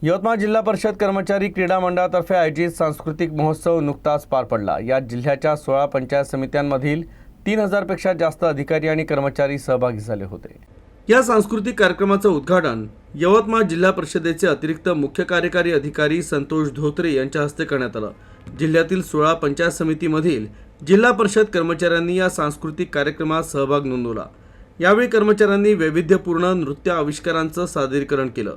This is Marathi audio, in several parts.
यवतमाळ जिल्हा परिषद कर्मचारी क्रीडा मंडळातर्फे आयोजित सांस्कृतिक महोत्सव नुकताच पार पडला। यात जिल्ह्याच्या 16 पंचायत समित्यांमधील 3000 पेक्षा जास्त अधिकारी आणि कर्मचारी सहभागी झाले होते। या सांस्कृतिक कार्यक्रमाचे उद्घाटन यवतमाळ जिल्हा परिषदेचे अतिरिक्त मुख्य कार्यकारी अधिकारी संतोष धोत्रे यांच्या हस्ते करण्यात आले। जिल्ह्यातील 16 पंचायत समितीमधील जिल्हा परिषद कर्मचाऱ्यांनी या सांस्कृतिक कार्यक्रमात सहभाग नोंदवला। यावेळी कर्मचाऱ्यांनी वैविध्यपूर्ण नृत्य आविष्कारांचं सादरीकरण केलं।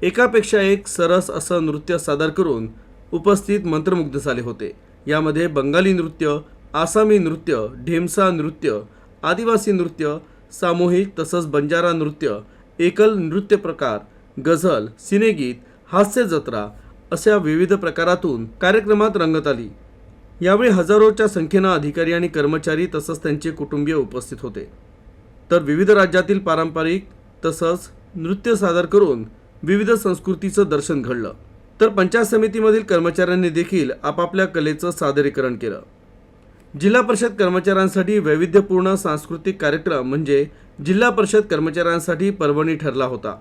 एकापेक्षा एक सरस असं नृत्य सादर करून उपस्थित मंत्रमुग्ध झाले होते। यामध्ये बंगाली नृत्य, आसामी नृत्य, ढेमसा नृत्य, आदिवासी नृत्य, सामूहिक तसंच बंजारा नृत्य, एकल नृत्य प्रकार, गझल, सिनेगीत, हास्य जत्रा अशा विविध प्रकारातून कार्यक्रमात रंगत आली। यावेळी हजारोच्या संख्येने अधिकारी आणि कर्मचारी तसंच त्यांचे कुटुंबीय उपस्थित होते। तर विविध राज्यातील पारंपरिक तसंच नृत्य सादर करून विविध संस्कृतीचं दर्शन घडलं। तर पंचायत समितीमधील कर्मचाऱ्यांनी देखील आपापल्या कलेचं सादरीकरण केलं। जिल्हा परिषद कर्मचाऱ्यांसाठी वैविध्यपूर्ण सांस्कृतिक कार्यक्रम म्हणजे जिल्हा परिषद कर्मचाऱ्यांसाठी पर्वणी ठरला होता।